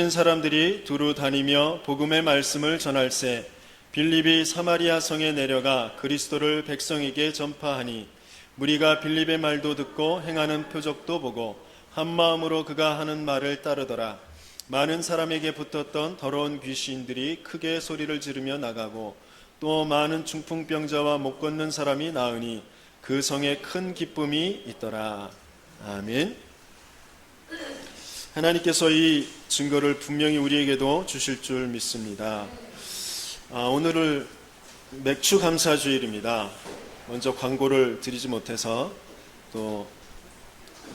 사람들이 두루 다니며 복음의 말씀을 전할세 빌립이 사마리아 성에 내려가 그리스도를 백성에게 전파하니 무리가 빌립의 말도 듣고 행하는 표적도 보고 한 마음으로 그가 하는 말을 따르더라. 많은 사람에게 붙었던 더러운 귀신들이 크게 소리를 지르며 나가고 또 많은 중풍병자와 못 걷는 사람이 나으니 그 성에 큰 기쁨이 있더라. 아멘. 하나님께서 이 증거를 분명히 우리에게도 주실 줄 믿습니다. 오늘은 맥주 감사주일입니다. 먼저 광고를 드리지 못해서 또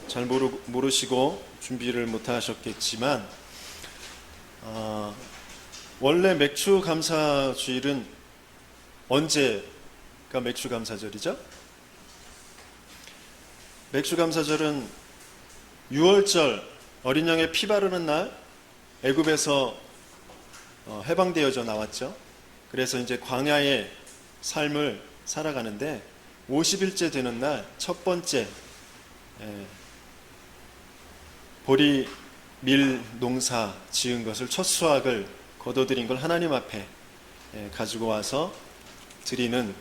잘 모르시고 준비를 못하셨겠지만 원래 맥주 감사주일은 언제가 맥주 감사절이죠? 맥주 감사절은 6월절 어린 양의 피 바르는 날 애굽에서 해방되어져 나왔죠. 그래서 이제 광야의 삶을 살아가는데 50일째 되는 날 첫 번째 보리 밀 농사 지은 것을 첫 수확을 거둬들인 걸 하나님 앞에 가지고 와서 드리는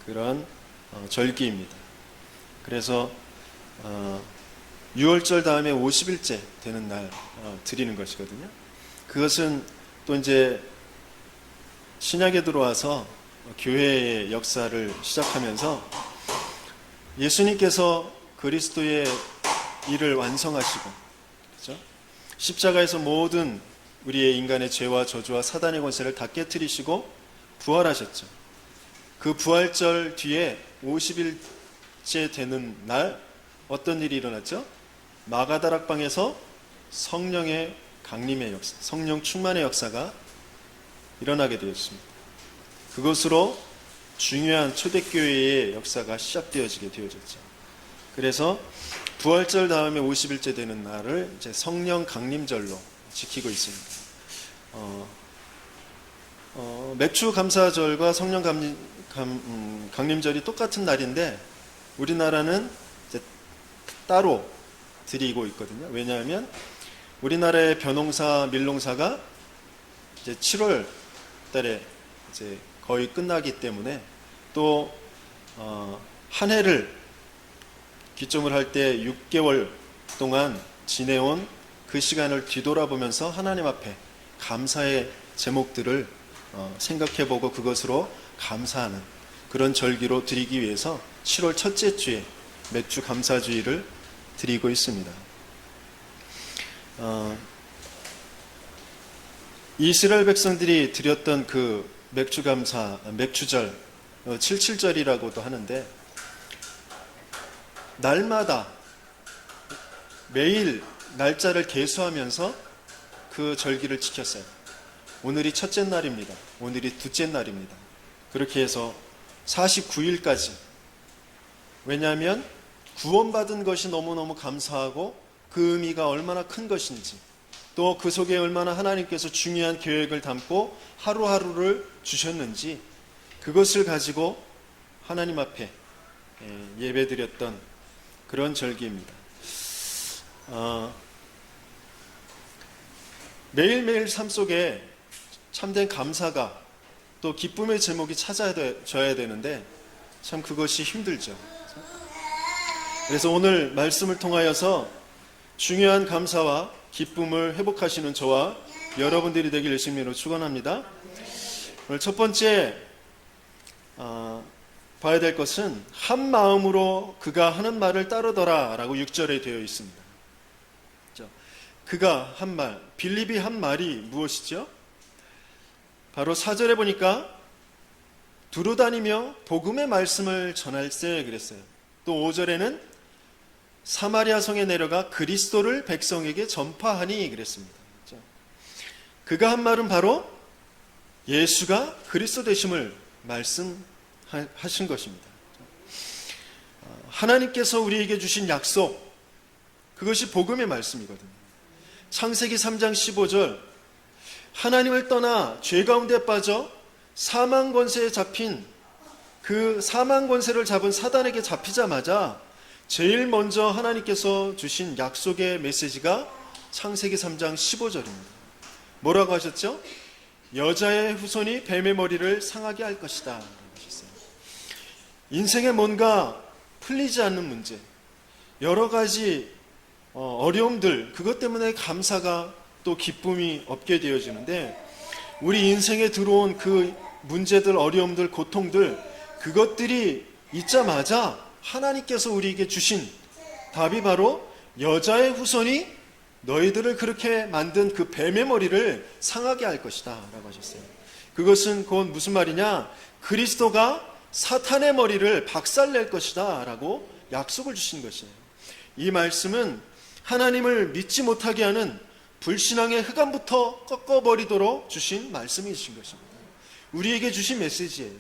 그런 절기입니다. 그래서 6월절 다음에 50일째 되는 날 드리는 것이거든요. 그것은 또 이제 신약에 들어와서 교회의 역사를 시작하면서 예수님께서 그리스도의 일을 완성하시고, 그렇죠? 십자가에서 모든 우리의 인간의 죄와 저주와 사단의 권세를 다 깨트리시고 부활하셨죠. 그 부활절 뒤에 50일째 되는 날 어떤 일이 일어났죠? 마가다락방에서 성령의 강림의 역사, 성령 충만의 역사가 일어나게 되었습니다. 그것으로 중요한 초대교회의 역사가 시작되어지게 되어졌죠. 그래서 부활절 다음에 50일째 되는 날을 이제 성령 강림절로 지키고 있습니다. 맥주 감사절과 성령 강림절이 똑같은 날인데 우리나라는 이제 따로 드리고 있거든요. 왜냐하면 우리나라의 벼농사, 밀농사가 이제 7월 달에 이제 거의 끝나기 때문에 또 한 해를 기점을 할 때 6개월 동안 지내온 그 시간을 뒤돌아보면서 하나님 앞에 감사의 제목들을 생각해보고 그것으로 감사하는 그런 절기로 드리기 위해서 7월 첫째 주에 맥주 감사주의를 드리고 있습니다. 이스라엘 백성들이 드렸던 그 맥주 감사, 맥주절, 77절이라고도 하는데 날마다 매일 날짜를 계수하면서 그 절기를 지켰어요. 오늘이 첫째 날입니다. 오늘이 둘째 날입니다. 그렇게 해서 49일까지. 왜냐하면 구원받은 것이 너무너무 감사하고 그 의미가 얼마나 큰 것인지 또 그 속에 얼마나 하나님께서 중요한 계획을 담고 하루하루를 주셨는지 그것을 가지고 하나님 앞에 예배드렸던 그런 절기입니다. 매일매일 삶 속에 참된 감사가 또 기쁨의 제목이 찾아져야 되는데 참 그것이 힘들죠. 그래서 오늘 말씀을 통하여서 중요한 감사와 기쁨을 회복하시는 저와 여러분들이 되길 예수님으로 축원합니다. 오늘 첫 번째 봐야 될 것은 한 마음으로 그가 하는 말을 따르더라 라고 6절에 되어 있습니다. 그가 한 말, 빌립이 한 말이 무엇이죠? 바로 4절에 보니까 두루 다니며 복음의 말씀을 전할세 그랬어요. 또 5절에는 사마리아 성에 내려가 그리스도를 백성에게 전파하니 그랬습니다. 그가 한 말은 바로 예수가 그리스도 되심을 말씀하신 것입니다. 하나님께서 우리에게 주신 약속, 그것이 복음의 말씀이거든요. 창세기 3장 15절, 하나님을 떠나 죄 가운데 빠져 사망 권세에 잡힌 그 사망 권세를 잡은 사단에게 잡히자마자 제일 먼저 하나님께서 주신 약속의 메시지가 창세기 3장 15절입니다. 뭐라고 하셨죠? 여자의 후손이 뱀의 머리를 상하게 할 것이다 라고 하셨어요. 인생에 뭔가 풀리지 않는 문제, 여러 가지 어려움들, 그것 때문에 감사가 또 기쁨이 없게 되어지는데, 우리 인생에 들어온 그 문제들, 어려움들, 고통들, 그것들이 있자마자 하나님께서 우리에게 주신 답이 바로 여자의 후손이 너희들을 그렇게 만든 그 뱀의 머리를 상하게 할 것이다 라고 하셨어요. 그것은 곧 무슨 말이냐, 그리스도가 사탄의 머리를 박살낼 것이다 라고 약속을 주신 것이에요. 이 말씀은 하나님을 믿지 못하게 하는 불신앙의 흑암부터 꺾어버리도록 주신 말씀이신 것입니다. 우리에게 주신 메시지예요.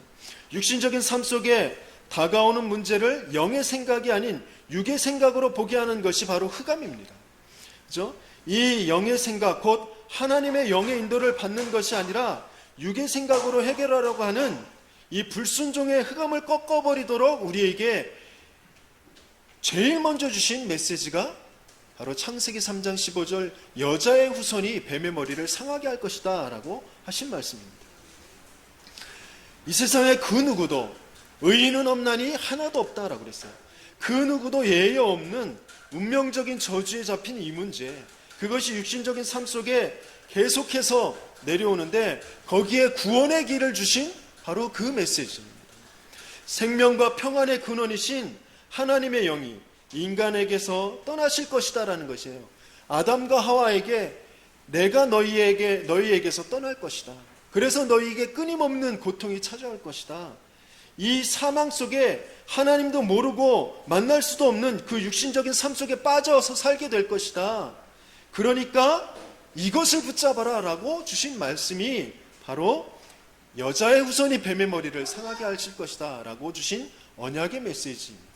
육신적인 삶 속에 다가오는 문제를 영의 생각이 아닌 육의 생각으로 보게 하는 것이 바로 흑암입니다. 그렇죠? 이 영의 생각, 곧 하나님의 영의 인도를 받는 것이 아니라 육의 생각으로 해결하려고 하는 이 불순종의 흑암을 꺾어버리도록 우리에게 제일 먼저 주신 메시지가 바로 창세기 3장 15절 여자의 후손이 뱀의 머리를 상하게 할 것이다 라고 하신 말씀입니다. 이 세상에 그 누구도 의인은 없나니 하나도 없다라고 그랬어요. 그 누구도 예외 없는 운명적인 저주에 잡힌 이 문제, 그것이 육신적인 삶 속에 계속해서 내려오는데 거기에 구원의 길을 주신 바로 그 메시지입니다. 생명과 평안의 근원이신 하나님의 영이 인간에게서 떠나실 것이다 라는 것이에요. 아담과 하와에게 내가 너희에게서 떠날 것이다. 그래서 너희에게 끊임없는 고통이 찾아올 것이다. 이 사망 속에 하나님도 모르고 만날 수도 없는 그 육신적인 삶 속에 빠져서 살게 될 것이다. 그러니까 이것을 붙잡아라 라고 주신 말씀이 바로 여자의 후손이 뱀의 머리를 상하게 하실 것이다 라고 주신 언약의 메시지입니다.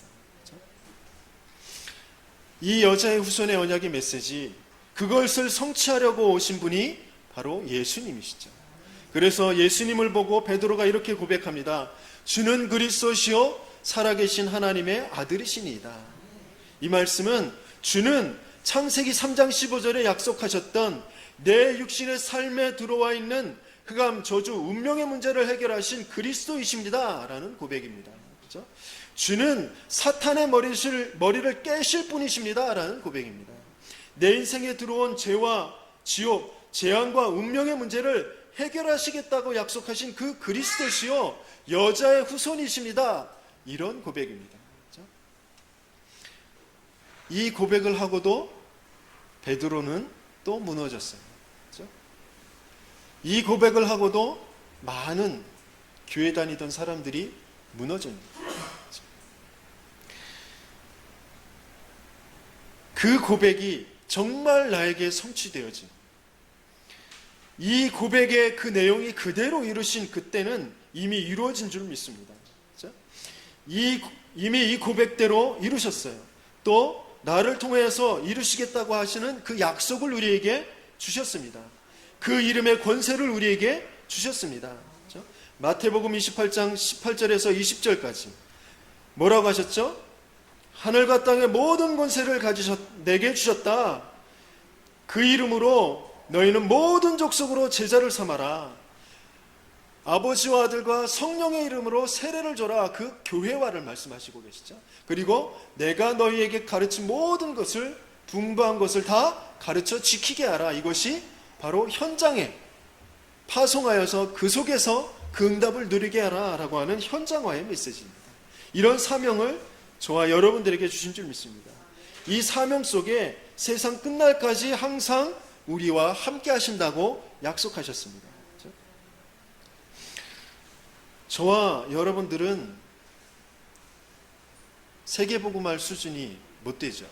이 여자의 후손의 언약의 메시지, 그것을 성취하려고 오신 분이 바로 예수님이시죠. 그래서 예수님을 보고 베드로가 이렇게 고백합니다. 주는 그리스도시요 살아계신 하나님의 아들이시니이다. 이 말씀은 주는 창세기 3장 15절에 약속하셨던 내 육신의 삶에 들어와 있는 흑암, 저주, 운명의 문제를 해결하신 그리스도이십니다 라는 고백입니다. 그렇죠? 주는 사탄의 머리를 깨실 분이십니다 라는 고백입니다. 내 인생에 들어온 죄와 지옥, 재앙과 운명의 문제를 해결하시겠다고 약속하신 그 그리스도시요 여자의 후손이십니다, 이런 고백입니다. 그렇죠? 이 고백을 하고도 베드로는 또 무너졌어요. 그렇죠? 이 고백을 하고도 많은 교회 다니던 사람들이 무너집니다. 그 고백이 정말 나에게 성취되어진, 이 고백의 그 내용이 그대로 이루신 그때는 이미 이루어진 줄 믿습니다. 그렇죠? 이미 이 고백대로 이루셨어요. 또 나를 통해서 이루시겠다고 하시는 그 약속을 우리에게 주셨습니다. 그 이름의 권세를 우리에게 주셨습니다. 그렇죠? 마태복음 28장 18절에서 20절까지 뭐라고 하셨죠? 하늘과 땅의 모든 권세를 내게 주셨다. 그 이름으로 너희는 모든 족속으로 제자를 삼아라. 아버지와 아들과 성령의 이름으로 세례를 줘라. 그 교회화를 말씀하시고 계시죠. 그리고 내가 너희에게 가르친 모든 것을, 분부한 것을 다 가르쳐 지키게 하라. 이것이 바로 현장에 파송하여서 그 속에서 그 응답을 누리게 하라 라고 하는 현장화의 메시지입니다. 이런 사명을 저와 여러분들에게 주신 줄 믿습니다. 이 사명 속에 세상 끝날까지 항상 우리와 함께 하신다고 약속하셨습니다. 그렇죠? 저와 여러분들은 세계복음할 수준이 못 되죠.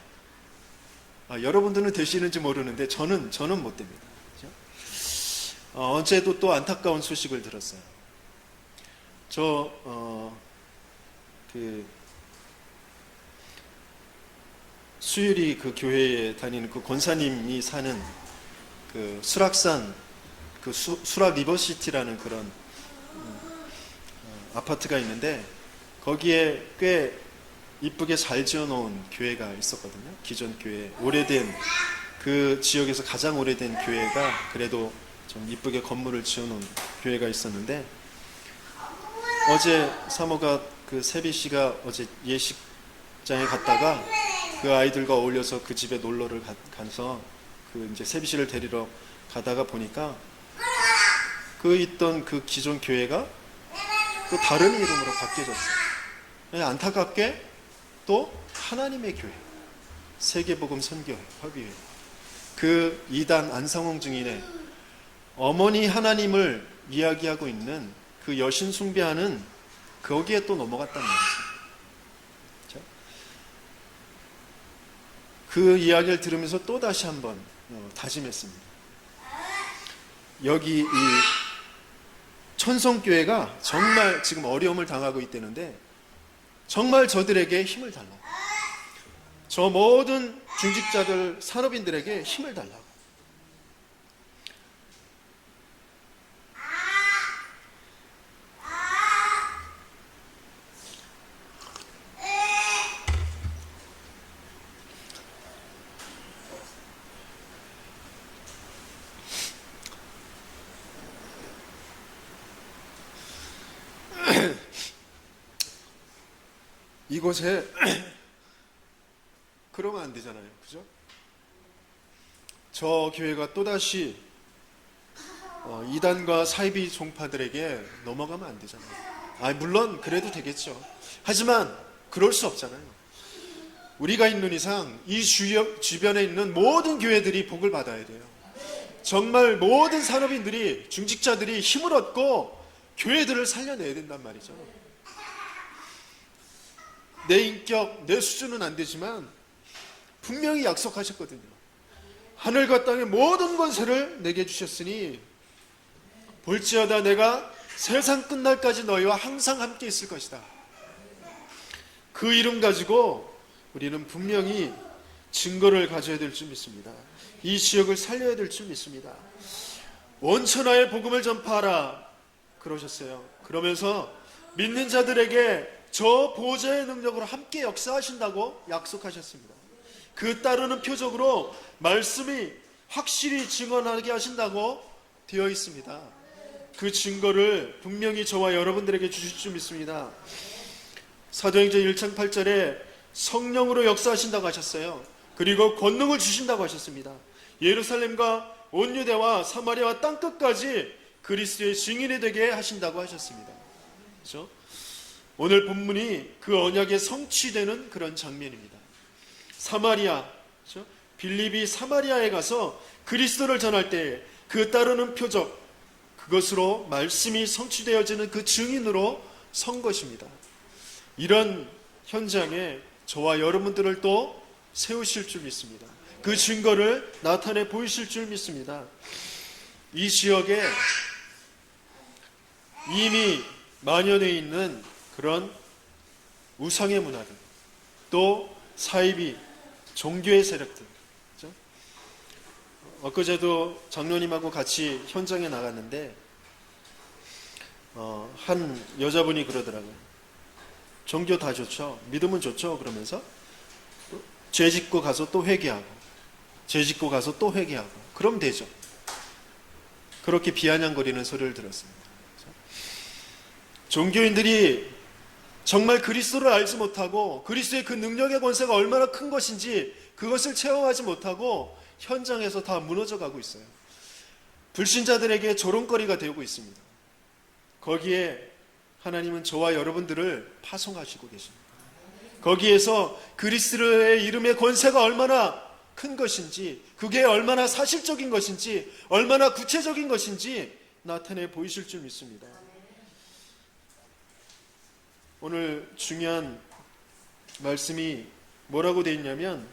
여러분들은 되시는지 모르는데 저는 못 됩니다. 그렇죠? 어제도 또 안타까운 소식을 들었어요. 수유리 그 교회에 다니는 그 권사님이 사는 그 수락산, 그 수락 리버시티라는 그런 아파트가 있는데 거기에 꽤 이쁘게 잘 지어놓은 교회가 있었거든요. 기존 교회, 오래된 그 지역에서 가장 오래된 교회가 그래도 좀 이쁘게 건물을 지어놓은 교회가 있었는데, 어제 사모가 그 세비 씨가 어제 예식장에 갔다가 그 아이들과 어울려서 그 집에 놀러를 가서 그 이제 세비 씨를 데리러 가다가 보니까 그 있던 그 기존 교회가 또 다른 이름으로 바뀌어졌어요. 안타깝게 또 하나님의 교회, 세계복음 선교 협의회, 그 이단 안상홍 증인의 어머니 하나님을 이야기하고 있는 그 여신 숭배하는 거기에 또 넘어갔단 말이죠. 그 이야기를 들으면서 또 다시 한번 다짐했습니다. 여기 이 천성교회가 정말 지금 어려움을 당하고 있다는데 정말 저들에게 힘을 달라고, 저 모든 중직자들, 산업인들에게 힘을 달라고. 이곳에 그러면 안 되잖아요. 그죠? 저 교회가 또다시 이단과 사이비 종파들에게 넘어가면 안 되잖아요. 물론 그래도 되겠죠. 하지만 그럴 수 없잖아요. 우리가 있는 이상 이 주변에 있는 모든 교회들이 복을 받아야 돼요. 정말 모든 산업인들이, 중직자들이 힘을 얻고 교회들을 살려내야 된단 말이죠. 내 인격, 내 수준은 안 되지만 분명히 약속하셨거든요. 하늘과 땅의 모든 권세를 내게 주셨으니 볼지어다 내가 세상 끝날까지 너희와 항상 함께 있을 것이다. 그 이름 가지고 우리는 분명히 증거를 가져야 될 줄 믿습니다. 이 지역을 살려야 될 줄 믿습니다. 원천하의 복음을 전파하라 그러셨어요. 그러면서 믿는 자들에게 저 보좌의 능력으로 함께 역사하신다고 약속하셨습니다. 그 따르는 표적으로 말씀이 확실히 증언하게 하신다고 되어 있습니다. 그 증거를 분명히 저와 여러분들에게 주실 줄 믿습니다. 사도행전 1장 8절에 성령으로 역사하신다고 하셨어요. 그리고 권능을 주신다고 하셨습니다. 예루살렘과 온 유대와 사마리아와 땅끝까지 그리스도의 증인이 되게 하신다고 하셨습니다. 그렇죠? 오늘 본문이 그 언약의 성취되는 그런 장면입니다. 사마리아, 그렇죠? 빌립이 사마리아에 가서 그리스도를 전할 때 그 따르는 표적, 그것으로 말씀이 성취되어지는 그 증인으로 선 것입니다. 이런 현장에 저와 여러분들을 또 세우실 줄 믿습니다. 그 증거를 나타내 보이실 줄 믿습니다. 이 지역에 이미 만연해 있는 그런 우상의 문화들, 또 사이비 종교의 세력들, 그렇죠? 엊그제도 장로님하고 같이 현장에 나갔는데 한 여자분이 그러더라고요. 종교 다 좋죠, 믿음은 좋죠, 그러면서 죄 짓고 가서 또 회개하고, 죄 짓고 가서 또 회개하고, 그럼 되죠. 그렇게 비아냥거리는 소리를 들었습니다. 그렇죠? 종교인들이 정말 그리스도를 알지 못하고 그리스도의 그 능력의 권세가 얼마나 큰 것인지 그것을 체험하지 못하고 현장에서 다 무너져 가고 있어요. 불신자들에게 조롱거리가 되고 있습니다. 거기에 하나님은 저와 여러분들을 파송하시고 계십니다. 거기에서 그리스도의 이름의 권세가 얼마나 큰 것인지, 그게 얼마나 사실적인 것인지, 얼마나 구체적인 것인지 나타내 보이실 줄 믿습니다. 오늘 중요한 말씀이 뭐라고 되어 있냐면,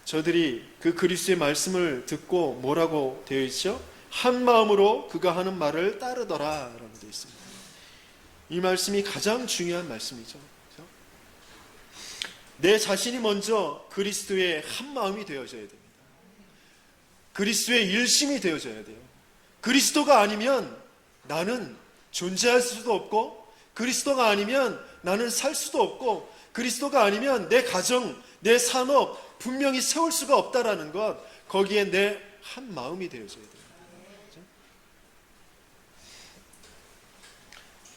저들이 그 그리스도의 말씀을 듣고 뭐라고 되어 있죠? 한 마음으로 그가 하는 말을 따르더라 라고 되어 있습니다. 이 말씀이 가장 중요한 말씀이죠. 그렇죠? 내 자신이 먼저 그리스도의 한 마음이 되어져야 됩니다. 그리스도의 일심이 되어져야 돼요. 그리스도가 아니면 나는 존재할 수도 없고, 그리스도가 아니면 나는 살 수도 없고, 그리스도가 아니면 내 가정, 내 산업 분명히 세울 수가 없다라는 것, 거기에 내 한 마음이 되어져야 돼요.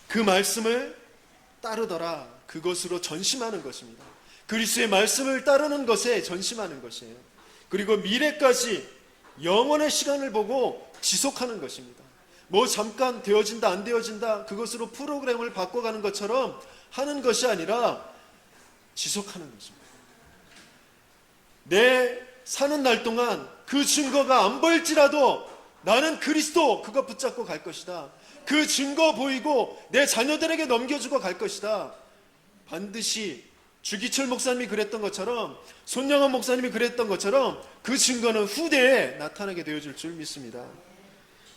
그 말씀을 따르더라. 그것으로 전심하는 것입니다. 그리스도의 말씀을 따르는 것에 전심하는 것이에요. 그리고 미래까지 영원의 시간을 보고 지속하는 것입니다. 뭐 잠깐 되어진다 안 되어진다 그것으로 프로그램을 바꿔가는 것처럼 하는 것이 아니라 지속하는 것입니다. 내 사는 날 동안 그 증거가 안 보일지라도 나는 그리스도 그거 붙잡고 갈 것이다. 그 증거 보이고 내 자녀들에게 넘겨주고 갈 것이다. 반드시 주기철 목사님이 그랬던 것처럼, 손영원 목사님이 그랬던 것처럼 그 증거는 후대에 나타나게 되어질 줄 믿습니다.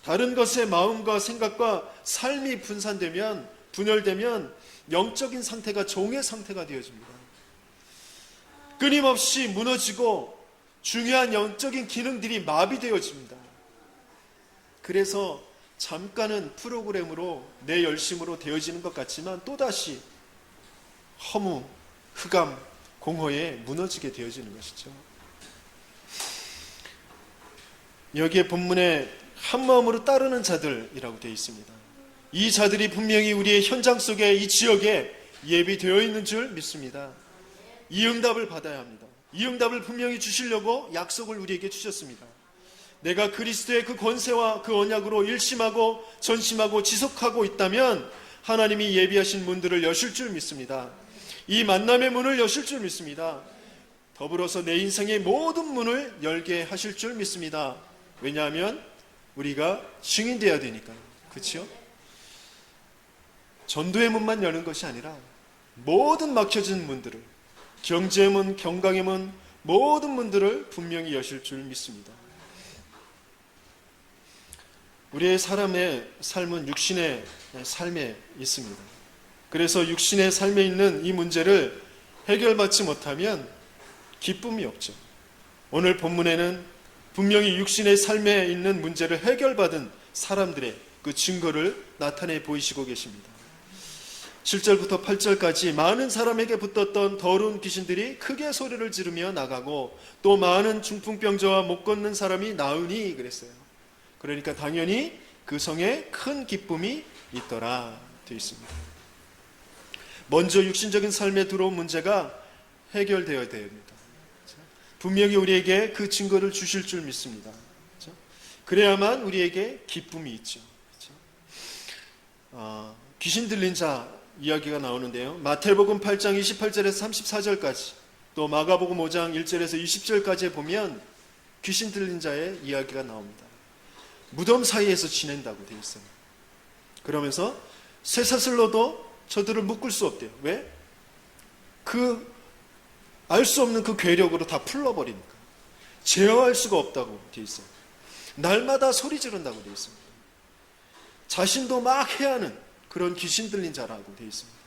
다른 것에 마음과 생각과 삶이 분열되면 영적인 상태가 종의 상태가 되어집니다. 끊임없이 무너지고 중요한 영적인 기능들이 마비되어집니다. 그래서 잠깐은 프로그램으로 내 열심으로 되어지는 것 같지만 또다시 허무, 흑암, 공허에 무너지게 되어지는 것이죠. 여기에 본문에 한마음으로 따르는 자들이라고 되어 있습니다. 이 자들이 분명히 우리의 현장 속에 이 지역에 예비되어 있는 줄 믿습니다. 이 응답을 받아야 합니다. 이 응답을 분명히 주시려고 약속을 우리에게 주셨습니다. 내가 그리스도의 그 권세와 그 언약으로 일심하고 전심하고 지속하고 있다면 하나님이 예비하신 문들을 여실 줄 믿습니다. 이 만남의 문을 여실 줄 믿습니다. 더불어서 내 인생의 모든 문을 열게 하실 줄 믿습니다. 왜냐하면 우리가 증인되어야 되니까요. 그렇죠? 전도의 문만 여는 것이 아니라 모든 막혀진 문들을, 경제의 문, 경강의 문, 모든 문들을 분명히 여실 줄 믿습니다. 우리의 사람의 삶은 육신의 삶에 있습니다. 그래서 육신의 삶에 있는 이 문제를 해결받지 못하면 기쁨이 없죠. 오늘 본문에는 분명히 육신의 삶에 있는 문제를 해결받은 사람들의 그 증거를 나타내 보이시고 계십니다. 7절부터 8절까지 많은 사람에게 붙었던 더러운 귀신들이 크게 소리를 지르며 나가고 또 많은 중풍병자와 못 걷는 사람이 나으니 그랬어요. 그러니까 당연히 그 성에 큰 기쁨이 있더라 되어 있습니다. 먼저 육신적인 삶에 들어온 문제가 해결되어야 됩니다. 분명히 우리에게 그 증거를 주실 줄 믿습니다. 그래야만 우리에게 기쁨이 있죠. 귀신 들린 자 이야기가 나오는데요. 마태복음 8장 28절에서 34절까지 또 마가복음 5장 1절에서 20절까지에 보면 귀신 들린 자의 이야기가 나옵니다. 무덤 사이에서 지낸다고 되어 있어요. 그러면서 쇠사슬로도 저들을 묶을 수 없대요. 왜? 알 수 없는 그 괴력으로 다 풀러버리니까. 제어할 수가 없다고 되어 있어요. 날마다 소리 지른다고 되어 있습니다. 자신도 막 해하는 그런 귀신 들린 자라고 되어 있습니다.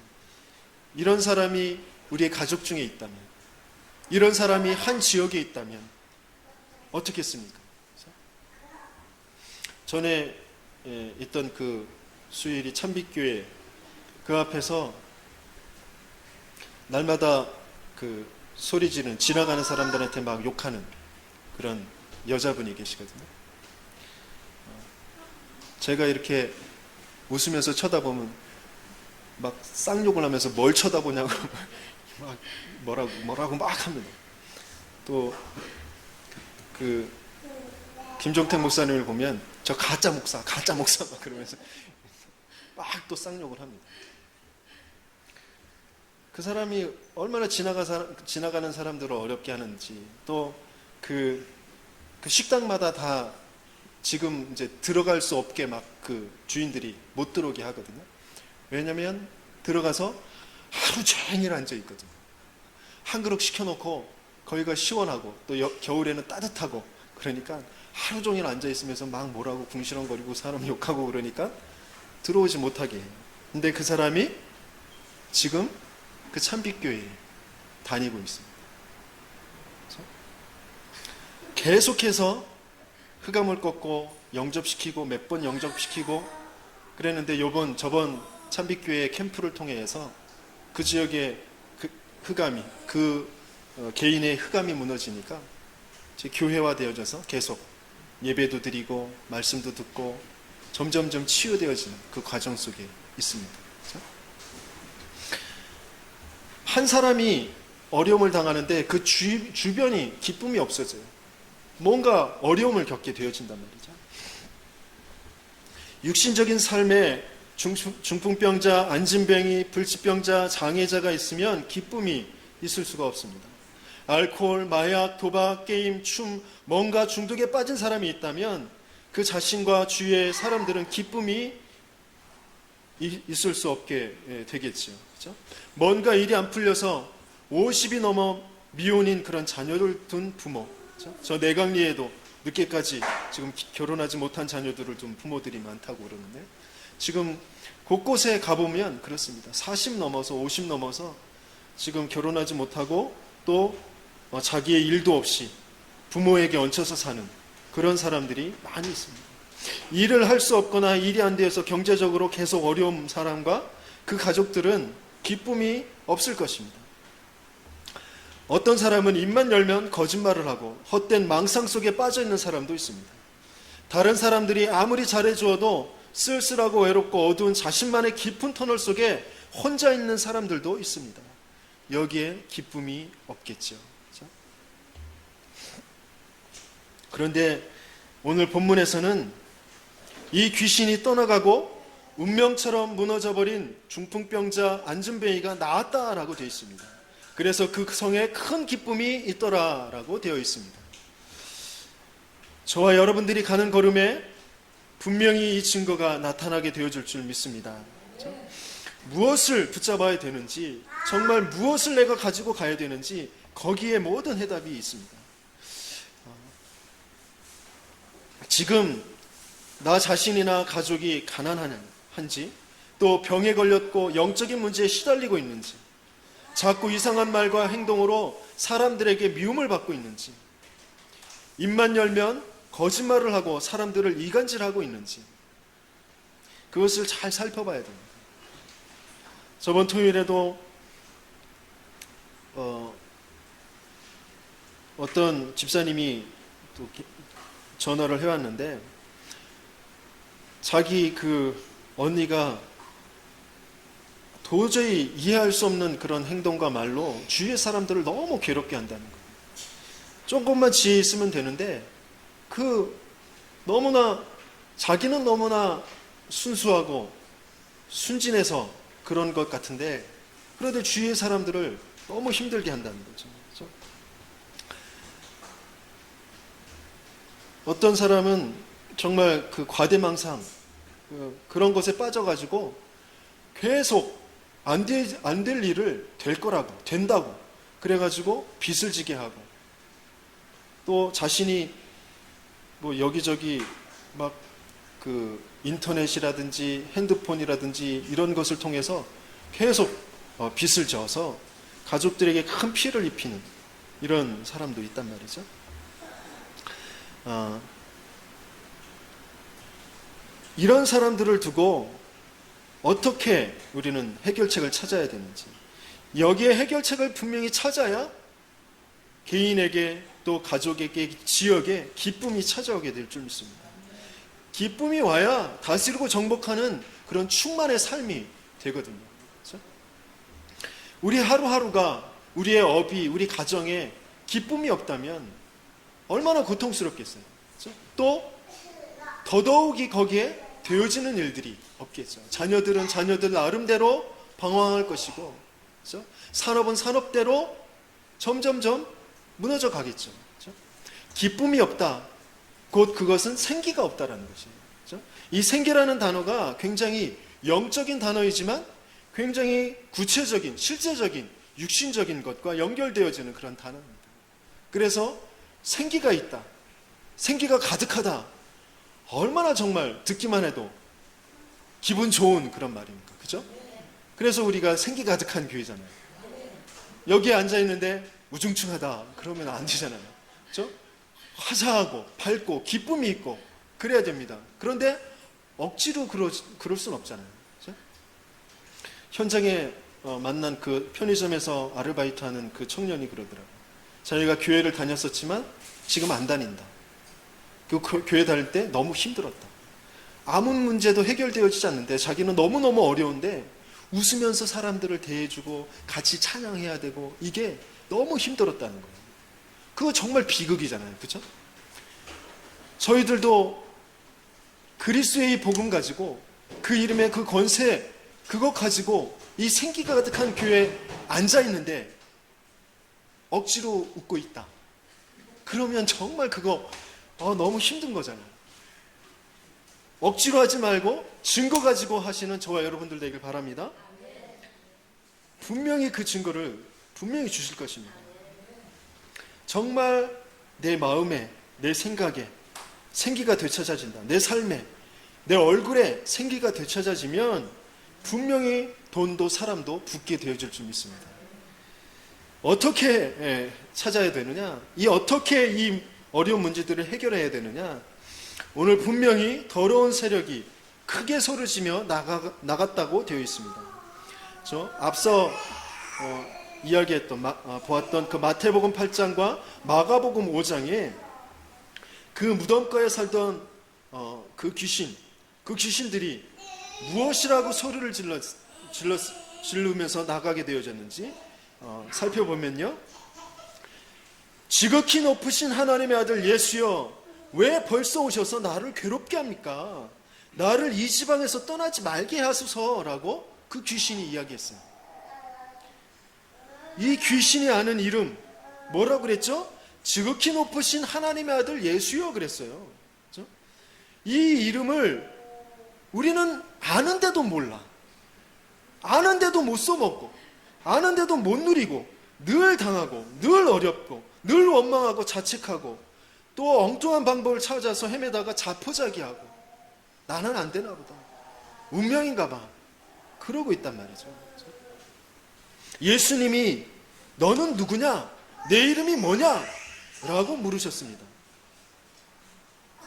이런 사람이 우리의 가족 중에 있다면, 이런 사람이 한 지역에 있다면 어떻겠습니까? 전에 있던 그 수일이 참빛교회 그 앞에서 날마다 그 소리 지르는 지나가는 사람들한테 막 욕하는 그런 여자분이 계시거든요. 제가 이렇게 웃으면서 쳐다보면 막 쌍욕을 하면서 뭘 쳐다보냐고 막 뭐라고 막 합니다. 또 그 김종택 목사님을 보면 저 가짜 목사 막 그러면서 막 또 쌍욕을 합니다. 그 사람이 얼마나 지나가는 사람들을 어렵게 하는지, 또 그 식당마다 다 지금 이제 들어갈 수 없게 막 그 주인들이 못 들어오게 하거든요. 왜냐면 들어가서 하루 종일 앉아 있거든요. 한 그릇 시켜놓고 거기가 시원하고 또 겨울에는 따뜻하고 그러니까 하루 종일 앉아 있으면서 막 뭐라고 궁시렁거리고 사람 욕하고 그러니까 들어오지 못하게 해요. 근데 그 사람이 지금 그 참빛교회에 다니고 있습니다. 계속해서 흑암을 꺾고 영접시키고 몇 번 영접시키고 그랬는데 저번 참빛교회 캠프를 통해서 그 지역의 그 흑암이 개인의 흑암이 무너지니까 이제 교회화되어져서 계속 예배도 드리고 말씀도 듣고 점점점 치유되어지는 그 과정 속에 있습니다. 한 사람이 어려움을 당하는데 그 주변이 기쁨이 없어져요. 뭔가 어려움을 겪게 되어진단 말이죠. 육신적인 삶에 중풍병자, 안진뱅이, 불치병자, 장애자가 있으면 기쁨이 있을 수가 없습니다. 알코올, 마약, 도박, 게임, 춤, 뭔가 중독에 빠진 사람이 있다면 그 자신과 주위의 사람들은 기쁨이 있을 수 없게 되겠죠. 그렇죠? 뭔가 일이 안 풀려서 50이 넘어 미혼인 그런 자녀를 둔 부모, 그렇죠? 저 내강리에도 늦게까지 지금 결혼하지 못한 자녀들을 둔 부모들이 많다고 그러는데, 지금 곳곳에 가보면 그렇습니다. 40 넘어서 50 넘어서 지금 결혼하지 못하고 또 자기의 일도 없이 부모에게 얹혀서 사는 그런 사람들이 많이 있습니다. 일을 할 수 없거나 일이 안 되어서 경제적으로 계속 어려운 사람과 그 가족들은 기쁨이 없을 것입니다. 어떤 사람은 입만 열면 거짓말을 하고 헛된 망상 속에 빠져 있는 사람도 있습니다. 다른 사람들이 아무리 잘해주어도 쓸쓸하고 외롭고 어두운 자신만의 깊은 터널 속에 혼자 있는 사람들도 있습니다. 여기에 기쁨이 없겠죠. 그렇죠? 그런데 오늘 본문에서는 이 귀신이 떠나가고 운명처럼 무너져버린 중풍병자 안진뱅이가 나았다라고 되어 있습니다. 그래서 그 성에 큰 기쁨이 있더라라고 되어 있습니다. 저와 여러분들이 가는 걸음에 분명히 이 증거가 나타나게 되어줄 줄 믿습니다. 그렇죠? 무엇을 붙잡아야 되는지, 정말 무엇을 내가 가지고 가야 되는지 거기에 모든 해답이 있습니다. 지금 나 자신이나 가족이 가난한지, 또 병에 걸렸고 영적인 문제에 시달리고 있는지, 자꾸 이상한 말과 행동으로 사람들에게 미움을 받고 있는지, 입만 열면 거짓말을 하고 사람들을 이간질하고 있는지, 그것을 잘 살펴봐야 됩니다. 저번 토요일에도 어떤 집사님이 또 전화를 해왔는데, 자기 그 언니가 도저히 이해할 수 없는 그런 행동과 말로 주위의 사람들을 너무 괴롭게 한다는 거예요. 조금만 지혜 있으면 되는데 자기는 너무나 순수하고 순진해서 그런 것 같은데, 그런데 주위의 사람들을 너무 힘들게 한다는 거죠. 그렇죠? 어떤 사람은 정말 그 과대망상, 그런 것에 빠져가지고 계속 안 될 일을 된다고 그래가지고 빚을 지게 하고, 또 자신이 뭐 여기저기 막 그 인터넷이라든지 핸드폰이라든지 이런 것을 통해서 계속 빚을 져서 가족들에게 큰 피해를 입히는 이런 사람도 있단 말이죠. 이런 사람들을 두고 어떻게 우리는 해결책을 찾아야 되는지, 여기에 해결책을 분명히 찾아야 개인에게 또 가족에게 지역에 기쁨이 찾아오게 될 줄 믿습니다. 기쁨이 와야 다스리고 정복하는 그런 충만의 삶이 되거든요. 그렇죠? 우리 하루하루가 우리의 업이, 우리 가정에 기쁨이 없다면 얼마나 고통스럽겠어요. 그렇죠? 또 더더욱이 거기에 되어지는 일들이 없겠죠. 자녀들은 자녀들 나름대로 방황할 것이고, 그렇죠? 산업은 산업대로 점점점 무너져 가겠죠. 그렇죠? 기쁨이 없다, 곧 그것은 생기가 없다라는 것이에요. 그렇죠? 이 생기라는 단어가 굉장히 영적인 단어이지만 굉장히 구체적인, 실제적인, 육신적인 것과 연결되어지는 그런 단어입니다. 그래서 생기가 있다, 생기가 가득하다, 얼마나 정말 듣기만 해도 기분 좋은 그런 말입니까? 그죠? 그래서 우리가 생기 가득한 교회잖아요. 여기에 앉아있는데 우중충하다 그러면 안 되잖아요. 그죠? 화사하고 밝고 기쁨이 있고 그래야 됩니다. 그런데 억지로 그럴 수는 없잖아요. 그죠? 현장에 만난 그 편의점에서 아르바이트하는 그 청년이 그러더라고요. 자기가 교회를 다녔었지만 지금 안 다닌다. 그 교회 다닐 때 너무 힘들었다. 아무 문제도 해결되어지지 않는데 자기는 너무너무 어려운데 웃으면서 사람들을 대해주고 같이 찬양해야 되고 이게 너무 힘들었다는 거예요. 그거 정말 비극이잖아요. 그렇죠? 저희들도 그리스도의 복음 가지고 그 이름의 그 권세 그거 가지고 이 생기가 가득한 교회에 앉아있는데 억지로 웃고 있다. 그러면 정말 그거 너무 힘든 거잖아요. 억지로 하지 말고 증거 가지고 하시는 저와 여러분들 되길 바랍니다. 분명히 그 증거를 분명히 주실 것입니다. 정말 내 마음에, 내 생각에 생기가 되찾아진다. 내 삶에, 내 얼굴에 생기가 되찾아지면 분명히 돈도 사람도 붙게 되어질 줄 믿습니다. 어떻게 찾아야 되느냐? 어떻게 이 어려운 문제들을 해결해야 되느냐? 오늘 분명히 더러운 세력이 크게 소리치며 나갔다고 되어 있습니다. 앞서 보았던 그 마태복음 8장과 마가복음 5장에 그 무덤가에 살던 그 귀신들이 무엇이라고 소리를 지르면서 나가게 되어졌는지 살펴보면요. 지극히 높으신 하나님의 아들 예수여, 왜 벌써 오셔서 나를 괴롭게 합니까? 나를 이 지방에서 떠나지 말게 하소서라고 그 귀신이 이야기했어요. 이 귀신이 아는 이름 뭐라고 그랬죠? 지극히 높으신 하나님의 아들 예수여 그랬어요. 그렇죠? 이 이름을 우리는 아는데도 몰라. 아는데도 못 써먹고 아는데도 못 누리고 늘 당하고 늘 어렵고 늘 원망하고 자책하고 또 엉뚱한 방법을 찾아서 헤매다가 자포자기하고 나는 안 되나 보다. 운명인가 봐. 그러고 있단 말이죠. 예수님이 너는 누구냐? 내 이름이 뭐냐? 라고 물으셨습니다.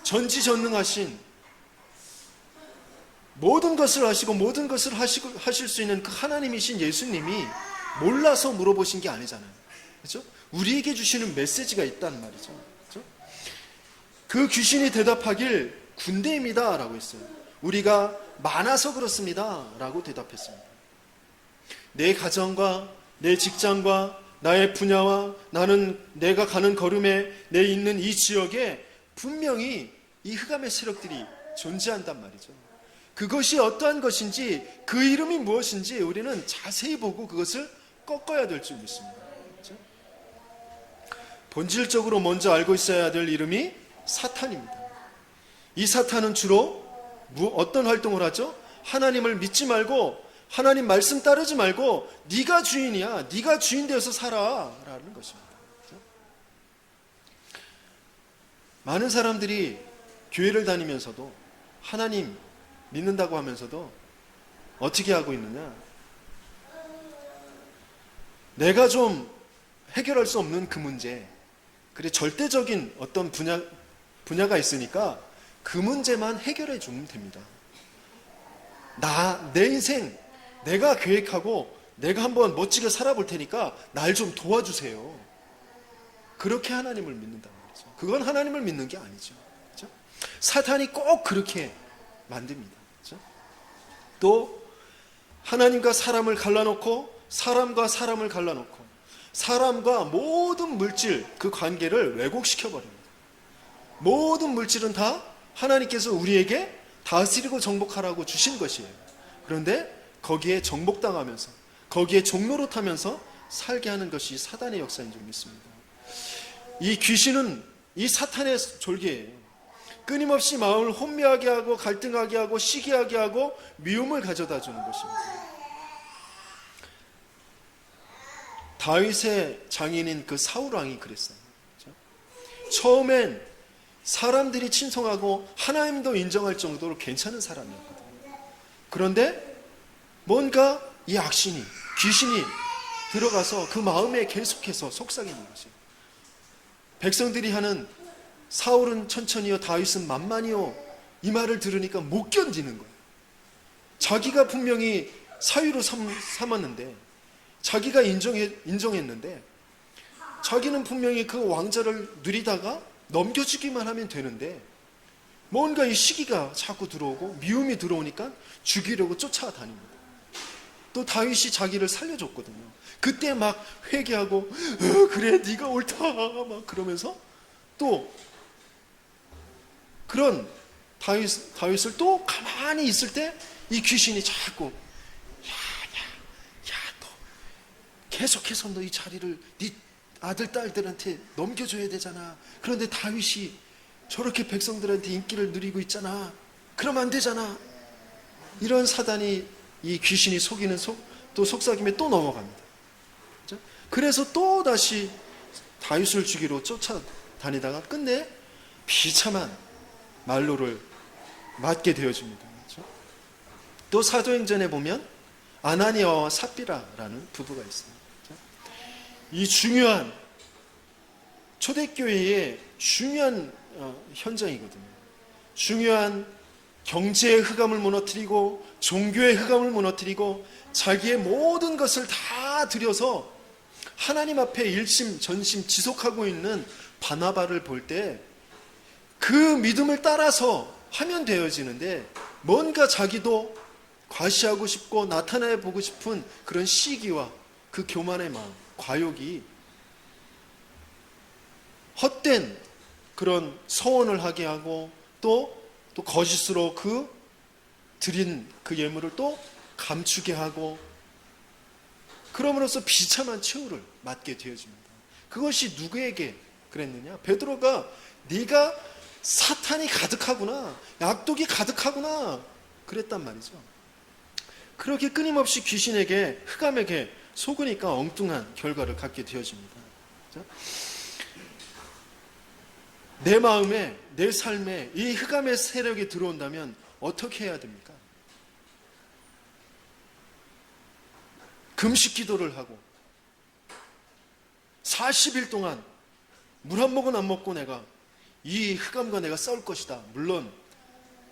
전지전능하신 모든 것을 아시고 모든 것을 하실 수 있는 그 하나님이신 예수님이 몰라서 물어보신 게 아니잖아요. 그렇죠? 우리에게 주시는 메시지가 있다는 말이죠. 그렇죠? 그 귀신이 대답하길 군대입니다 라고 했어요. 우리가 많아서 그렇습니다 라고 대답했습니다. 내 가정과 내 직장과 나의 분야와 내가 가는 걸음에 내 있는 이 지역에 분명히 이 흑암의 세력들이 존재한단 말이죠. 그것이 어떠한 것인지 그 이름이 무엇인지 우리는 자세히 보고 그것을 꺾어야 될 줄 믿습니다. 그렇죠? 본질적으로 먼저 알고 있어야 될 이름이 사탄입니다. 이 사탄은 주로 어떤 활동을 하죠? 하나님을 믿지 말고 하나님 말씀 따르지 말고 네가 주인이야. 네가 주인 되어서 살아라는 것입니다. 그렇죠? 많은 사람들이 교회를 다니면서도 하나님 믿는다고 하면서도 어떻게 하고 있느냐? 내가 좀 해결할 수 없는 그 문제, 그래 절대적인 어떤 분야가 있으니까 그 문제만 해결해 주면 됩니다. 내 인생 내가 계획하고 내가 한번 멋지게 살아볼 테니까 날 좀 도와주세요. 그렇게 하나님을 믿는단 말이죠. 그건 하나님을 믿는 게 아니죠. 그렇죠? 사탄이 꼭 그렇게 만듭니다. 그렇죠? 또 하나님과 사람을 갈라놓고 사람과 사람을 갈라놓고 사람과 모든 물질 그 관계를 왜곡시켜 버립니다. 모든 물질은 다 하나님께서 우리에게 다스리고 정복하라고 주신 것이에요. 그런데 거기에 정복당하면서 거기에 종노릇하면서 살게 하는 것이 사단의 역사인 줄 믿습니다. 이 귀신은 이 사탄의 졸개예요. 끊임없이 마음을 혼미하게 하고 갈등하게 하고 시기하게 하고 미움을 가져다 주는 것입니다. 다윗의 장인인 그 사울 왕이 그랬어요. 그렇죠? 처음엔 사람들이 친송하고 하나님도 인정할 정도로 괜찮은 사람이었거든요. 그런데 뭔가 이 악신이 귀신이 들어가서 그 마음에 계속해서 속삭이는 것이에요. 백성들이 하는 사울은 천천히요 다윗은 만만히요 이 말을 들으니까 못 견디는 거예요. 자기가 분명히 사위로 삼았는데 자기가 인정했는데 자기는 분명히 그 왕자를 누리다가 넘겨주기만 하면 되는데 뭔가 이 시기가 자꾸 들어오고 미움이 들어오니까 죽이려고 쫓아다닙니다. 또 다윗이 자기를 살려줬거든요. 그때 막 회개하고 그래 네가 옳다 막 그러면서 또 그런 다윗을 또 가만히 있을 때 이 귀신이 자꾸 너 계속해서 너 이 자리를 네 아들 딸들한테 넘겨줘야 되잖아. 그런데 다윗이 저렇게 백성들한테 인기를 누리고 있잖아. 그러면 안 되잖아. 이런 사단이 이 귀신이 속이는 또 속삭임에 또 넘어갑니다. 그렇죠? 그래서 또 다시 다윗을 죽이러 쫓아다니다가 끝내 비참한 말로를 맞게 되어집니다. 그렇죠? 또 사도행전에 보면 아나니아와 삽비라라는 부부가 있습니다. 그렇죠? 이 중요한 초대교회의 중요한 현장이거든요. 중요한 경제의 흑암을 무너뜨리고 종교의 흑암을 무너뜨리고 자기의 모든 것을 다 들여서 하나님 앞에 일심 전심 지속하고 있는 바나바를 볼 때 그 믿음을 따라서 하면 되어지는데 뭔가 자기도 과시하고 싶고 나타내 보고 싶은 그런 시기와 그 교만의 마음, 과욕이 헛된 그런 서원을 하게 하고 또 거짓으로 드린 그 예물을 또 감추게 하고 그럼으로써 비참한 최후를 맞게 되어집니다. 그것이 누구에게 그랬느냐? 베드로가 네가 사탄이 가득하구나, 악독이 가득하구나 그랬단 말이죠. 그렇게 끊임없이 귀신에게 흑암에게 속으니까 엉뚱한 결과를 갖게 되어집니다. 내 마음에 내 삶에 이 흑암의 세력이 들어온다면 어떻게 해야 됩니까? 금식 기도를 하고 40일 동안 물 한 모금 안 먹고 내가 이 흑암과 내가 싸울 것이다. 물론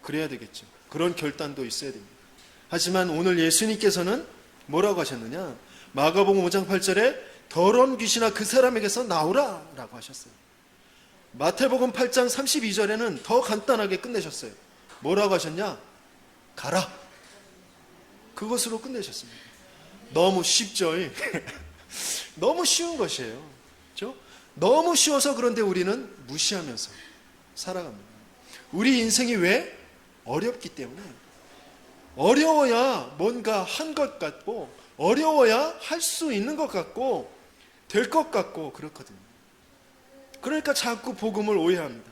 그래야 되겠죠. 그런 결단도 있어야 됩니다. 하지만 오늘 예수님께서는 뭐라고 하셨느냐? 마가복음 5장 8절에 더러운 귀신아 그 사람에게서 나오라 라고 하셨어요. 마태복음 8장 32절에는 더 간단하게 끝내셨어요. 뭐라고 하셨냐? 가라. 그것으로 끝내셨습니다. 너무 쉽죠? 너무 쉬운 것이에요. 그렇죠? 너무 쉬워서 그런데 우리는 무시하면서 살아갑니다. 우리 인생이 왜? 어렵기 때문에. 어려워야 뭔가 한 것 같고 어려워야 할 수 있는 것 같고 될 것 같고 그렇거든요. 그러니까 자꾸 복음을 오해합니다.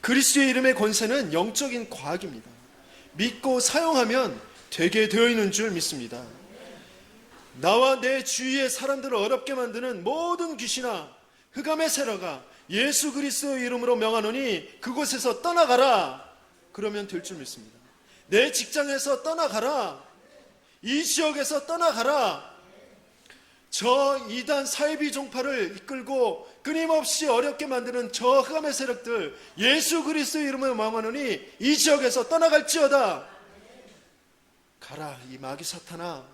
그리스도의 이름의 권세는 영적인 과학입니다. 믿고 사용하면 되게 되어 있는 줄 믿습니다. 나와 내 주위의 사람들을 어렵게 만드는 모든 귀신아 흑암의 세력아 예수 그리스도의 이름으로 명하노니 그곳에서 떠나가라. 그러면 될 줄 믿습니다. 내 직장에서 떠나가라. 이 지역에서 떠나가라. 저 이단 사이비 종파를 이끌고 끊임없이 어렵게 만드는 저 흑암의 세력들 예수 그리스도의 이름으로 명하노니 이 지역에서 떠나갈지어다. 가라 이 마귀 사탄아.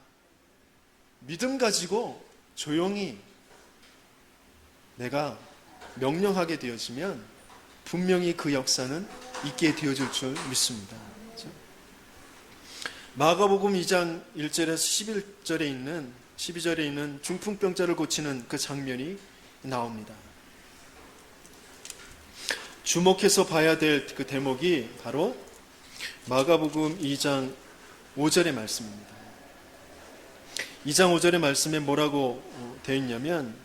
믿음 가지고 조용히 내가 명령하게 되어지면 분명히 그 역사는 있게 되어질 줄 믿습니다. 마가복음 2장 1절에서 12절에 있는 중풍병자를 고치는 그 장면이 나옵니다. 주목해서 봐야 될 그 대목이 바로 마가복음 2장 5절의 말씀입니다. 2장 5절의 말씀에 뭐라고 되어 있냐면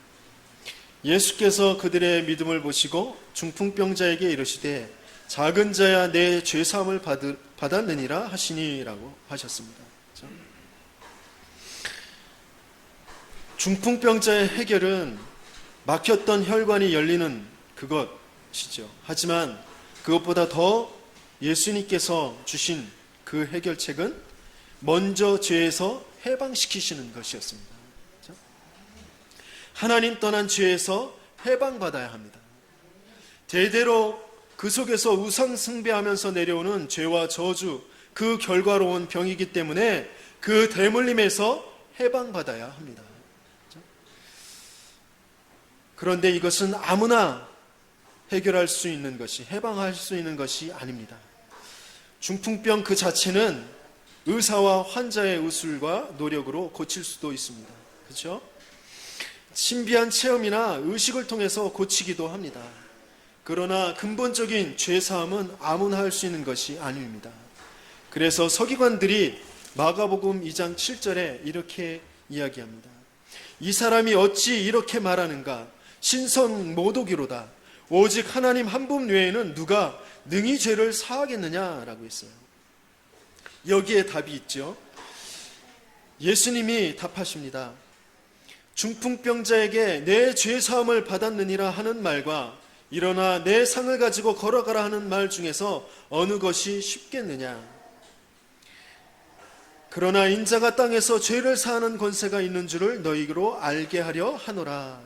예수께서 그들의 믿음을 보시고 중풍병자에게 이르시되 작은 자야 내 죄사함을 받았느니라 하시니라고 하셨습니다. 그렇죠? 중풍병자의 해결은 막혔던 혈관이 열리는 그것이죠. 하지만 그것보다 더 예수님께서 주신 그 해결책은 먼저 죄에서 해방시키시는 것이었습니다. 그렇죠? 하나님 떠난 죄에서 해방받아야 합니다. 대대로 그 속에서 우상 숭배하면서 내려오는 죄와 저주, 그 결과로 온 병이기 때문에 그 대물림에서 해방받아야 합니다. 그렇죠? 그런데 이것은 아무나 해결할 수 있는 것이, 해방할 수 있는 것이 아닙니다. 중풍병 그 자체는 의사와 환자의 의술과 노력으로 고칠 수도 있습니다. 그렇죠? 신비한 체험이나 의식을 통해서 고치기도 합니다. 그러나 근본적인 죄사함은 아무나 할 수 있는 것이 아닙니다. 그래서 서기관들이 마가복음 2장 7절에 이렇게 이야기합니다. 이 사람이 어찌 이렇게 말하는가? 신성모독이로다. 오직 하나님 한 분 외에는 누가 능히 죄를 사하겠느냐라고 했어요. 여기에 답이 있죠. 예수님이 답하십니다. 중풍병자에게 내 죄사함을 받았느니라 하는 말과 일어나 내 상을 가지고 걸어가라 하는 말 중에서 어느 것이 쉽겠느냐? 그러나 인자가 땅에서 죄를 사하는 권세가 있는 줄을 너희로 알게 하려 하노라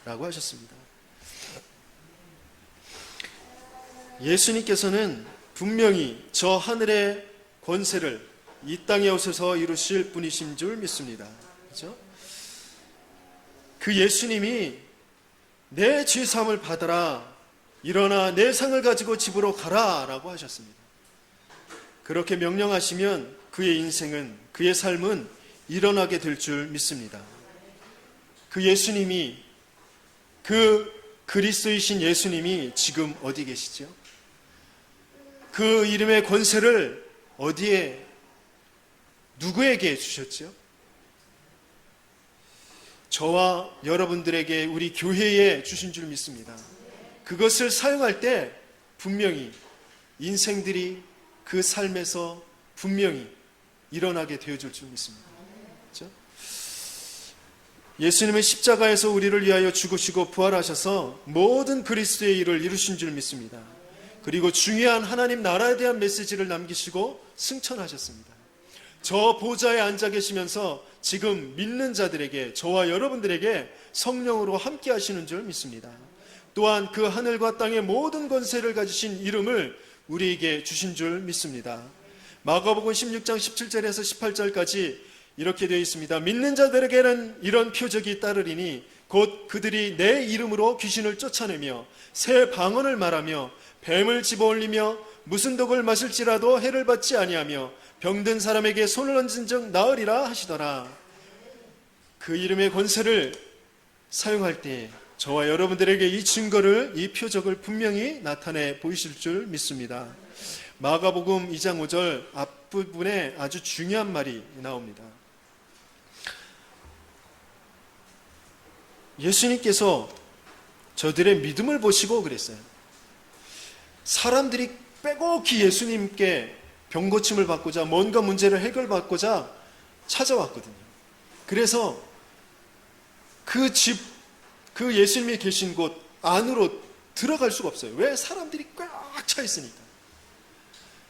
라고 하셨습니다. 예수님께서는 분명히 저 하늘의 권세를 이 땅에 오셔서 이루실 분이신 줄 믿습니다. 그렇죠? 그 예수님이 내 죄사함을 받아라, 일어나 내 상을 가지고 집으로 가라 라고 하셨습니다. 그렇게 명령하시면 그의 인생은, 그의 삶은 일어나게 될 줄 믿습니다. 그 예수님이, 그 그리스도이신 예수님이 지금 어디 계시죠? 그 이름의 권세를 어디에, 누구에게 주셨죠? 저와 여러분들에게, 우리 교회에 주신 줄 믿습니다. 그것을 사용할 때 분명히 인생들이 그 삶에서 분명히 일어나게 되어줄 줄 믿습니다. 그렇죠? 예수님은 십자가에서 우리를 위하여 죽으시고 부활하셔서 모든 그리스도의 일을 이루신 줄 믿습니다. 그리고 중요한 하나님 나라에 대한 메시지를 남기시고 승천하셨습니다. 저 보좌에 앉아 계시면서 지금 믿는 자들에게, 저와 여러분들에게 성령으로 함께 하시는 줄 믿습니다. 또한 그 하늘과 땅의 모든 권세를 가지신 이름을 우리에게 주신 줄 믿습니다. 마가복음 16장 17절에서 18절까지 이렇게 되어 있습니다. 믿는 자들에게는 이런 표적이 따르리니 곧 그들이 내 이름으로 귀신을 쫓아내며 새 방언을 말하며 뱀을 집어올리며 무슨 독을 마실지라도 해를 받지 아니하며 병든 사람에게 손을 얹은 즉 나으리라 하시더라. 그 이름의 권세를 사용할 때 저와 여러분들에게 이 증거를, 이 표적을 분명히 나타내 보이실 줄 믿습니다. 마가복음 2장 5절 앞부분에 아주 중요한 말이 나옵니다. 예수님께서 저들의 믿음을 보시고 그랬어요. 사람들이 빼곡히 예수님께 병고침을 받고자, 뭔가 문제를 해결받고자 찾아왔거든요. 그래서 그 집, 그 예수님이 계신 곳 안으로 들어갈 수가 없어요. 왜? 사람들이 꽉 차 있으니까.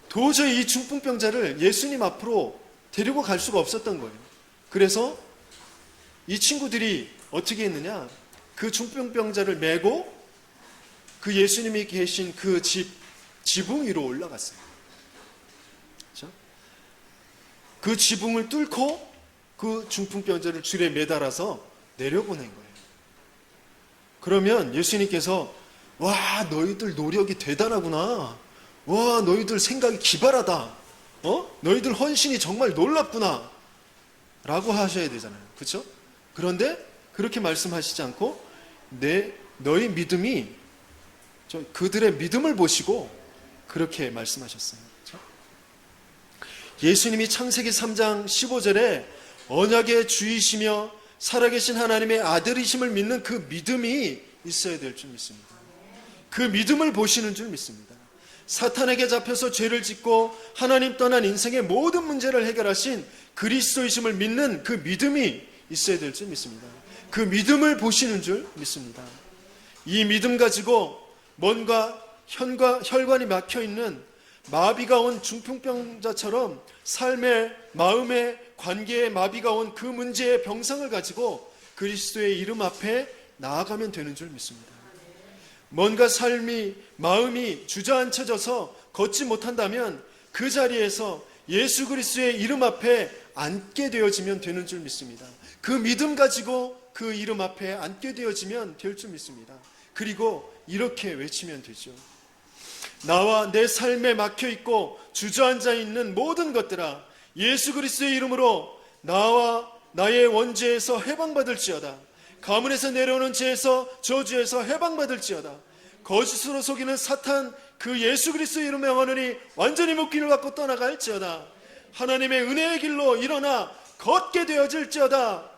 도저히 이 중풍병자를 예수님 앞으로 데리고 갈 수가 없었던 거예요. 그래서 이 친구들이 어떻게 했느냐? 그 중풍병자를 메고 그 예수님이 계신 그 지붕 위로 올라갔어요. 그렇죠? 그 지붕을 뚫고 그 중풍병자를 줄에 매달아서 내려보낸 거예요. 그러면 예수님께서 와, 너희들 노력이 대단하구나. 와, 너희들 생각이 기발하다. 너희들 헌신이 정말 놀랍구나. 라고 하셔야 되잖아요. 그렇죠? 그런데 그렇게 말씀하시지 않고 너희 믿음이, 그들의 믿음을 보시고 그렇게 말씀하셨어요. 그렇죠? 예수님이 창세기 3장 15절에 언약의 주이시며 살아계신 하나님의 아들이심을 믿는 그 믿음이 있어야 될 줄 믿습니다. 그 믿음을 보시는 줄 믿습니다. 사탄에게 잡혀서 죄를 짓고 하나님 떠난 인생의 모든 문제를 해결하신 그리스도이심을 믿는 그 믿음이 있어야 될 줄 믿습니다. 그 믿음을 보시는 줄 믿습니다. 이 믿음 가지고 뭔가 혈관이 막혀있는 마비가 온 중풍병자처럼 삶의, 마음의, 관계의 마비가 온 그 문제의 병상을 가지고 그리스도의 이름 앞에 나아가면 되는 줄 믿습니다. 뭔가 삶이, 마음이 주저앉혀져서 걷지 못한다면 그 자리에서 예수 그리스도의 이름 앞에 앉게 되어지면 되는 줄 믿습니다. 그 믿음 가지고 그 이름 앞에 앉게 되어지면 될 줄 믿습니다. 그리고 이렇게 외치면 되죠. 나와 내 삶에 막혀있고 주저앉아 있는 모든 것들아, 예수 그리스도의 이름으로 나와 나의 원죄에서 해방받을지어다. 가문에서 내려오는 죄에서 저주에서 해방받을지어다. 거짓으로 속이는 사탄 그 예수 그리스도의 이름에 영원히 완전히 묶임을 받고 떠나갈지어다. 하나님의 은혜의 길로 일어나 걷게 되어질지어다.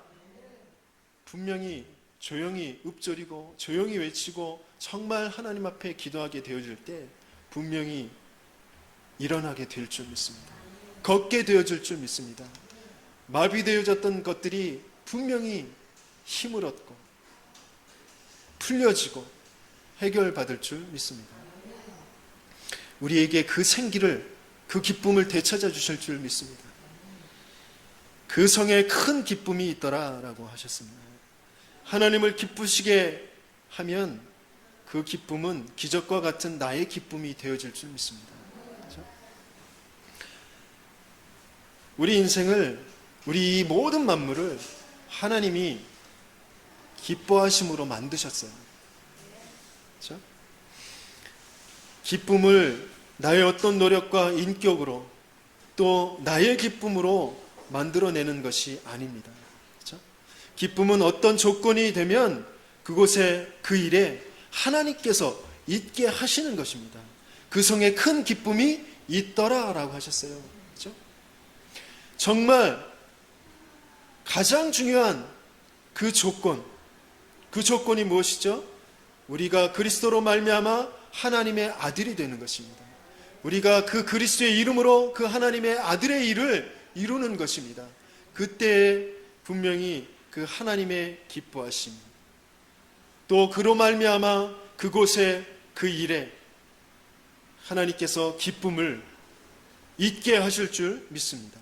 분명히 조용히 읊조리고 조용히 외치고 정말 하나님 앞에 기도하게 되어질 때 분명히 일어나게 될 줄 믿습니다. 걷게 되어질 줄 믿습니다. 마비되어졌던 것들이 분명히 힘을 얻고 풀려지고 해결받을 줄 믿습니다. 우리에게 그 생기를, 그 기쁨을 되찾아 주실 줄 믿습니다. 그 성에 큰 기쁨이 있더라라고 하셨습니다. 하나님을 기쁘시게 하면 그 기쁨은 기적과 같은 나의 기쁨이 되어질 줄 믿습니다. 그렇죠? 우리 인생을, 우리 이 모든 만물을 하나님이 기뻐하심으로 만드셨어요. 그렇죠? 기쁨을 나의 어떤 노력과 인격으로 또 나의 기쁨으로 만들어내는 것이 아닙니다. 그렇죠? 기쁨은 어떤 조건이 되면 그곳에 그 일에 하나님께서 있게 하시는 것입니다. 그 성에 큰 기쁨이 있더라라고 하셨어요. 그렇죠? 정말 가장 중요한 그 조건이 무엇이죠? 우리가 그리스도로 말미암아 하나님의 아들이 되는 것입니다. 우리가 그 그리스도의 이름으로 그 하나님의 아들의 일을 이루는 것입니다. 그때 분명히 그 하나님의 기뻐하심, 또 그로 말미암아 그곳에 그 일에 하나님께서 기쁨을 있게 하실 줄 믿습니다.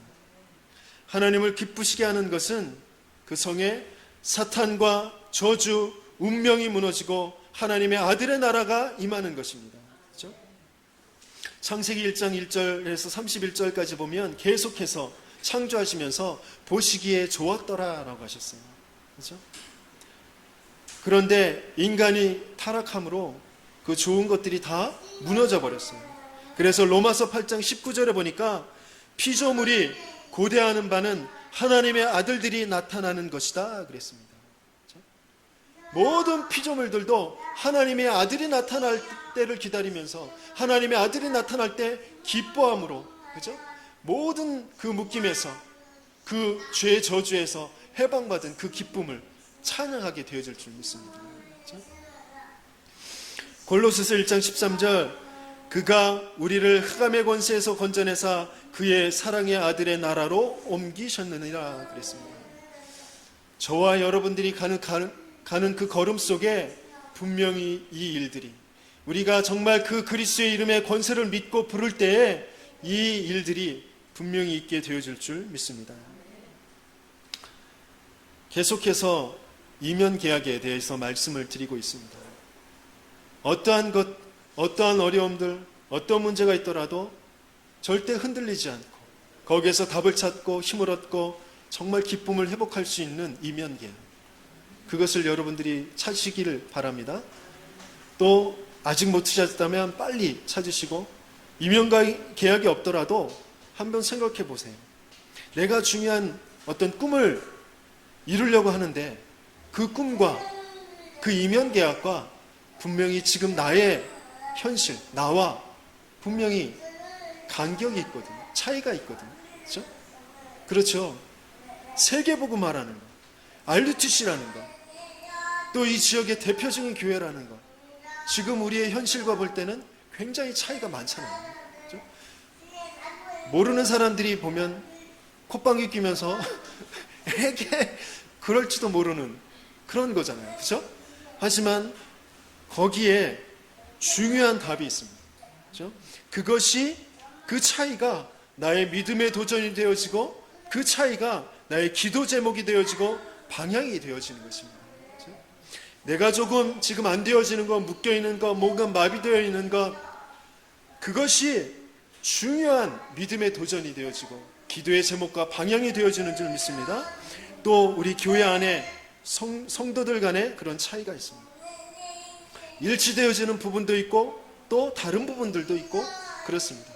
하나님을 기쁘시게 하는 것은 그 성에 사탄과 저주, 운명이 무너지고 하나님의 아들의 나라가 임하는 것입니다. 그렇죠? 창세기 1장 1절에서 31절까지 보면 계속해서 창조하시면서 보시기에 좋았더라라고 하셨어요. 그렇죠? 그런데 인간이 타락함으로 그 좋은 것들이 다 무너져 버렸어요. 그래서 로마서 8장 19절에 보니까 피조물이 고대하는 바는 하나님의 아들들이 나타나는 것이다 그랬습니다. 그렇죠? 모든 피조물들도 하나님의 아들이 나타날 때를 기다리면서 하나님의 아들이 나타날 때 기뻐함으로, 그렇죠? 모든 그 묶임에서, 그 죄의 저주에서 해방받은 그 기쁨을 찬양하게 되어질 줄 믿습니다. 그렇죠? 골로새서 1장 13절, 그가 우리를 흑암의 권세에서 건져내사 그의 사랑의 아들의 나라로 옮기셨느니라 그랬습니다. 저와 여러분들이 가는 그 걸음 속에 분명히 이 일들이, 우리가 정말 그 그리스도의 이름의 권세를 믿고 부를 때에 이 일들이 분명히 있게 되어질 줄 믿습니다. 계속해서 이면 계약에 대해서 말씀을 드리고 있습니다. 어떠한 어려움들, 어떤 문제가 있더라도 절대 흔들리지 않고 거기에서 답을 찾고 힘을 얻고 정말 기쁨을 회복할 수 있는 이면 계약, 그것을 여러분들이 찾으시기를 바랍니다. 또 아직 못 찾았다면 빨리 찾으시고, 이면 계약이 없더라도 한번 생각해 보세요. 내가 중요한 어떤 꿈을 이루려고 하는데 그 꿈과 그 이면 계약과 분명히 지금 나의 현실, 나와 분명히 간격이 있거든요. 차이가 있거든요. 그렇죠? 그렇죠. 세계복음화라는 거, RUTC라는 거, 또 이 지역의 대표적인 교회라는 거, 지금 우리의 현실과 볼 때는 굉장히 차이가 많잖아요. 그렇죠? 모르는 사람들이 보면 콧방귀 뀌면서 에게 그럴지도 모르는 그런 거잖아요. 그렇죠? 하지만 거기에 중요한 답이 있습니다. 그렇죠? 그것이, 그 차이가 나의 믿음의 도전이 되어지고, 그 차이가 나의 기도 제목이 되어지고 방향이 되어지는 것입니다. 그렇죠? 내가 조금 지금 안 되어지는 것, 묶여있는 것, 뭔가 마비되어 있는 것, 그것이 중요한 믿음의 도전이 되어지고 기도의 제목과 방향이 되어지는 줄 믿습니다. 또 우리 교회 안에 성도들 간에 그런 차이가 있습니다. 일치되어지는 부분도 있고 또 다른 부분들도 있고 그렇습니다.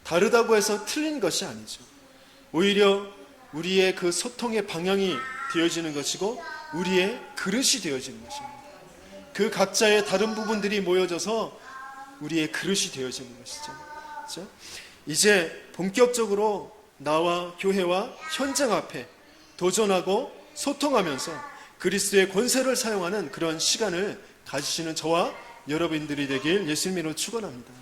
다르다고 해서 틀린 것이 아니죠. 오히려 우리의 그 소통의 방향이 되어지는 것이고 우리의 그릇이 되어지는 것입니다. 그 각자의 다른 부분들이 모여져서 우리의 그릇이 되어지는 것이죠. 그렇죠? 이제 본격적으로 나와 교회와 현장 앞에 도전하고 소통하면서 그리스도의 권세를 사용하는 그런 시간을 가지시는 저와 여러분들이 되길 예수님으로 축원합니다.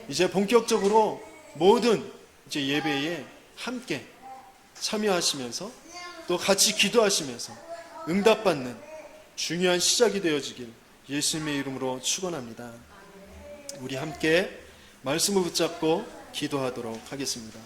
이제 본격적으로 모든 이제 예배에 함께 참여하시면서 또 같이 기도하시면서 응답받는 중요한 시작이 되어지길 예수님의 이름으로 축원합니다. 우리 함께 말씀을 붙잡고 기도하도록 하겠습니다.